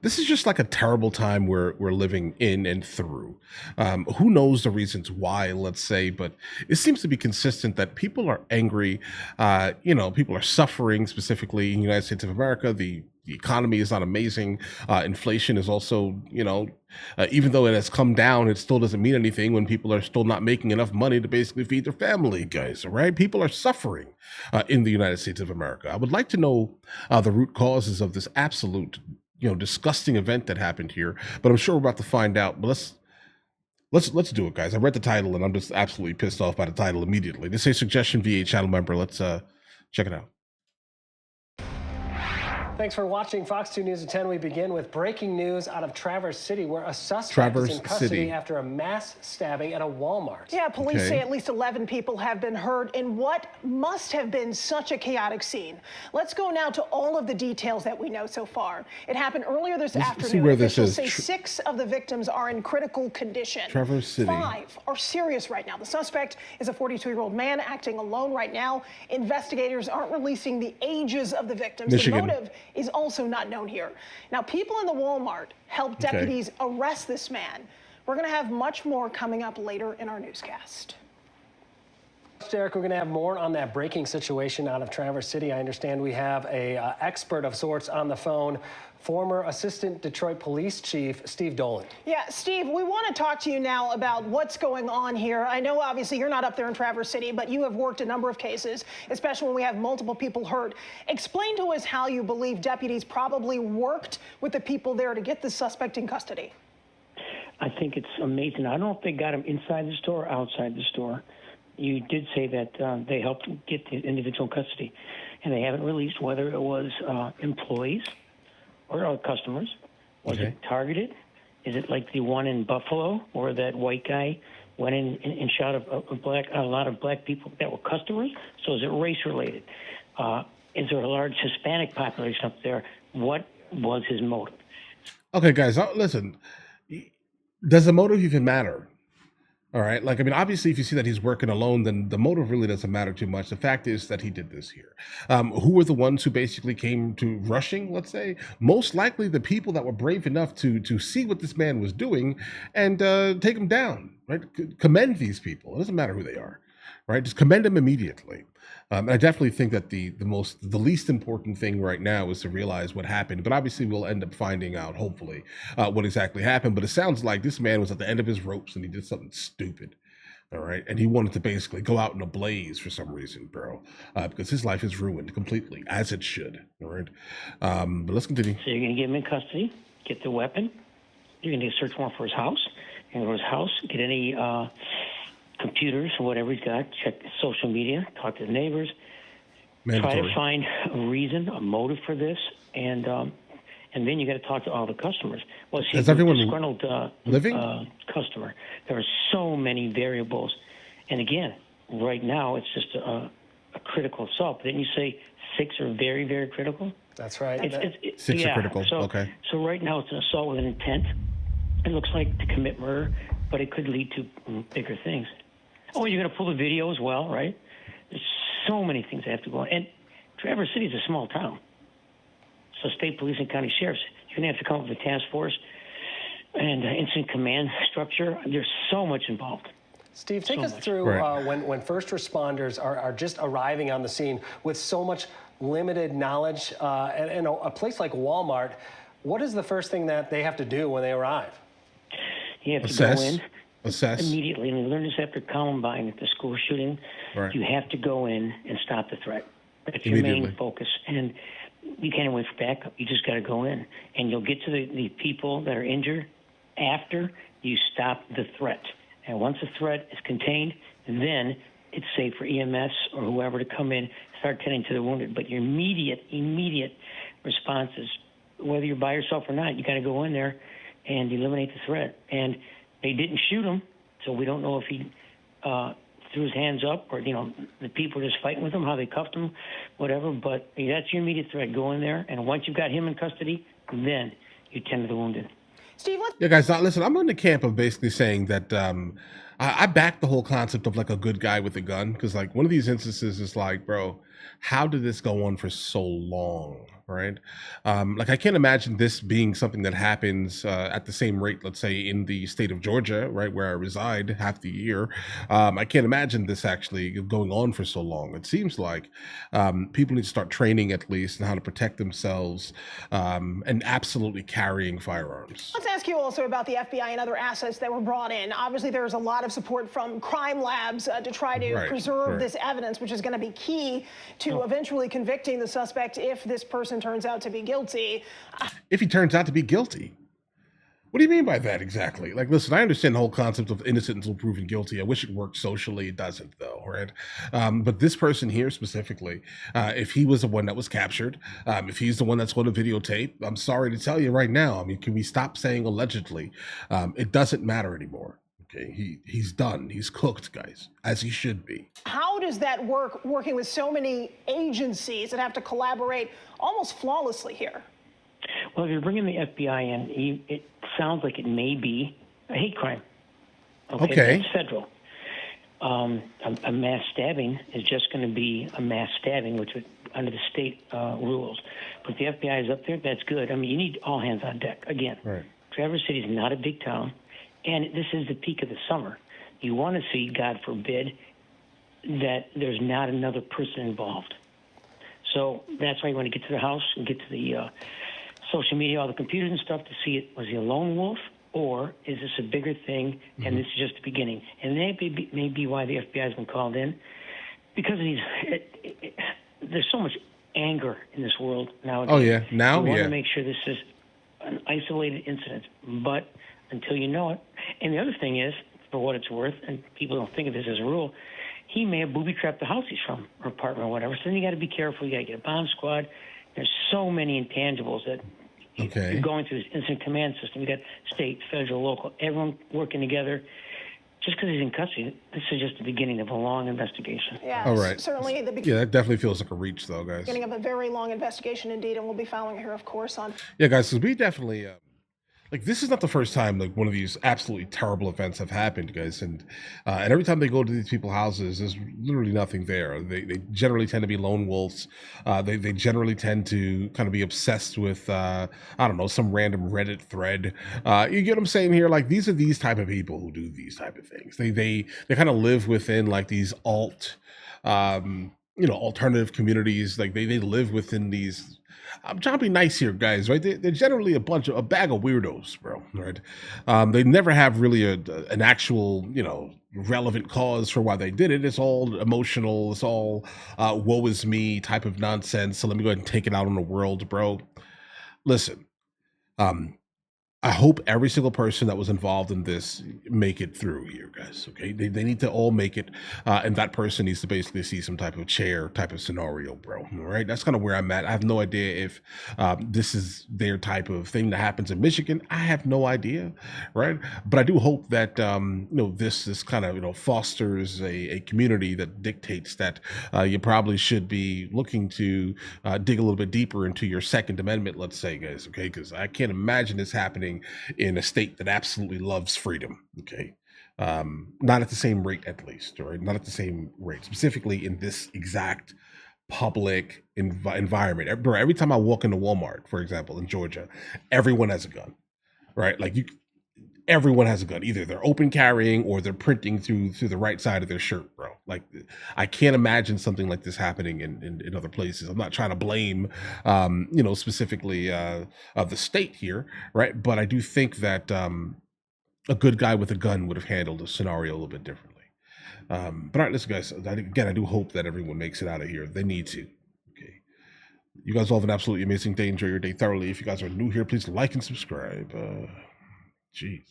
This is just like a terrible time we're living in and through. Who knows the reasons why, let's say, but it seems to be consistent that people are angry. People are suffering, specifically in the United States of America. The economy is not amazing. Inflation is also, even though it has come down, it still doesn't mean anything when people are still not making enough money to basically feed their family, guys. All right, people are suffering in the United States of America. I would like to know the root causes of this absolute disgusting event that happened here, but I'm sure we're about to find out. But let's do it, guys. I read the title and I'm just absolutely pissed off by the title immediately. This is a suggestion via channel member. Let's check it out. Thanks for watching Fox 2 News at 10. We begin with breaking news out of Traverse City, where a suspect is in custody after a mass stabbing at a Walmart. Yeah, police say at least 11 people have been hurt in what must have been such a chaotic scene. Let's go now to all of the details that we know so far. It happened earlier this afternoon. See where this Officials is. say 6 of the victims are in critical condition. Traverse City. 5 are serious right now. The suspect is a 42-year-old man acting alone right now. Investigators aren't releasing the ages of the victims. Michigan. The motive is also not known here. Now, people in the Walmart helped deputies arrest this man. We're going to have much more coming up later in our newscast. Derek, we're going to have more on that breaking situation out of Traverse City. I understand we have a expert of sorts on the phone, former Assistant Detroit Police Chief Steve Dolan. Yeah, Steve, we want to talk to you now about what's going on here. I know, obviously, you're not up there in Traverse City, but you have worked a number of cases, especially when we have multiple people hurt. Explain to us how you believe deputies probably worked with the people there to get the suspect in custody. I think it's amazing. I don't know if they got him inside the store or outside the store. You did say that they helped get the individual in custody, and they haven't released whether it was employees or customers. Was it targeted? Is it like the one in Buffalo where that white guy went in and shot a lot of black people that were customers? So is it race related? Is there a large Hispanic population up there? What was his motive? Okay, guys, listen. Does the motive even matter? All right. Obviously, if you see that he's working alone, then the motive really doesn't matter too much. The fact is that he did this here. Who were the ones who basically came to rushing, let's say? Most likely the people that were brave enough to see what this man was doing and take him down, right? Commend these people. It doesn't matter who they are, right? Just commend them immediately. And I definitely think that the least important thing right now is to realize what happened. But obviously, we'll end up finding out, hopefully, what exactly happened. But it sounds like this man was at the end of his ropes and he did something stupid. All right. And he wanted to basically go out in a blaze for some reason, bro, because his life is ruined completely, as it should. All right. But let's continue. So you're going to get him in custody, get the weapon. You're going to get a search warrant for his house. And for his house, get any computers or whatever he's got, check social media, talk to the neighbors, Mandatory. try to find a reason, a motive for this, and then you got to talk to all the customers. Well, see, is everyone disgruntled living? Customer. There are so many variables, and again, right now it's just a critical assault. Didn't you say 6 are very, very critical? That's right. 6 are critical. So, okay. So right now it's an assault with an intent. It looks like to commit murder, but it could lead to bigger things. Oh, you're going to pull the video as well, right? There's so many things that have to go on. And Traverse City is a small town. So state police and county sheriffs, you're going to have to come up with a task force and incident command structure. There's so much involved. Steve, take us through when first responders are just arriving on the scene with so much limited knowledge. And a place like Walmart, what is the first thing that they have to do when they arrive? You have to go in. Assess Immediately. And we learned this after Columbine at the school shooting. Right. You have to go in and stop the threat. That's your main focus. And you can't wait for backup. You just got to go in. And you'll get to the people that are injured after you stop the threat. And once the threat is contained, then it's safe for EMS or whoever to come in, start tending to the wounded. But your immediate response is, whether you're by yourself or not, you got to go in there and eliminate the threat. And they didn't shoot him, so we don't know if he threw his hands up or, the people were just fighting with him, how they cuffed him, whatever. But that's your immediate threat. Go in there, and once you've got him in custody, then you tend to the wounded. Steve, yeah, guys, listen, I'm in the camp of basically saying that I back the whole concept of like a good guy with a gun, because like one of these instances is like, bro, how did this go on for so long, right? Like I can't imagine this being something that happens at the same rate, let's say in the state of Georgia, right, where I reside half the year. I can't imagine this actually going on for so long. It seems like people need to start training at least on how to protect themselves and absolutely carrying firearms. Let's ask you also about the FBI and other assets that were brought in. Obviously, there's a lot of support from crime labs to try to preserve this evidence, which is going to be key to eventually convicting the suspect if this person turns out to be guilty. If he turns out to be guilty. What do you mean by that exactly? Like, listen, I understand the whole concept of innocent until proven guilty. I wish it worked socially. It doesn't, though, right? But this person here specifically, if he was the one that was captured, if he's the one that's going to videotape, I'm sorry to tell you right now. I mean, can we stop saying allegedly? It doesn't matter anymore. Okay, he's done. He's cooked, guys, as he should be. How does that work, working with so many agencies that have to collaborate almost flawlessly here? Well, if you're bringing the FBI in, it sounds like it may be a hate crime. Okay. It's federal. A mass stabbing is just going to be a mass stabbing, which would, under the state rules. But if the FBI is up there, that's good. I mean, you need all hands on deck. Again, Traverse City is not a big town, and this is the peak of the summer. You want to see, God forbid, that there's not another person involved. So that's why you want to get to the house and get to the social media, all the computers and stuff to see it. Was he a lone wolf, or is this a bigger thing, and this is just the beginning? And that may be why the FBI has been called in, because there's so much anger in this world nowadays. Oh, yeah. Now, you want to make sure this is an isolated incident, but until you know it. And the other thing is, for what it's worth, and people don't think of this as a rule, he may have booby-trapped the house he's from, or apartment or whatever. So then you got to be careful. You got to get a bomb squad. There's so many intangibles that you're going through this incident command system. You got state, federal, local, everyone working together. Just because he's in custody, this is just the beginning of a long investigation. Yeah, all right. Certainly the yeah, that definitely feels like a reach, though, guys. beginning of a very long investigation indeed, and we'll be following it here, of course, on. Yeah, guys, because we definitely. Like, this is not the first time like one of these absolutely terrible events have happened, guys, and every time they go to these people's houses, there's literally nothing there. They generally tend to be lone wolves. They generally tend to kind of be obsessed with I don't know, some random Reddit thread. You get what I'm saying here? Like, these are these type of people who do these type of things. They kind of live within like these alternative communities. Like they live within these. I'm trying to be nice here, guys, right? They're generally a bag of weirdos, bro, right? They never have really an actual, relevant cause for why they did it. It's all emotional. It's all woe is me type of nonsense. So let me go ahead and take it out on the world, bro. Listen, I hope every single person that was involved in this make it through here, guys. Okay, they need to all make it, and that person needs to basically see some type of chair type of scenario, bro. All right, that's kind of where I'm at. I have no idea if this is their type of thing that happens in Michigan. I have no idea, right? But I do hope that this kind of fosters a community that dictates that you probably should be looking to dig a little bit deeper into your Second Amendment, let's say, guys. Okay, because I can't imagine this happening in a state that absolutely loves freedom. Okay, not at the same rate, at least, right? Not at the same rate, specifically in this exact public environment. Bro, every time I walk into Walmart, for example, in Georgia, everyone has a gun, right? Like everyone has a gun. Either they're open carrying or they're printing through the right side of their shirt, bro. Like, I can't imagine something like this happening in other places. I'm not trying to blame, specifically the state here, right? But I do think that a good guy with a gun would have handled the scenario a little bit differently. But all right, listen, guys. Again, I do hope that everyone makes it out of here. They need to. Okay. You guys all have an absolutely amazing day. Enjoy your day thoroughly. If you guys are new here, please like and subscribe. Jeez.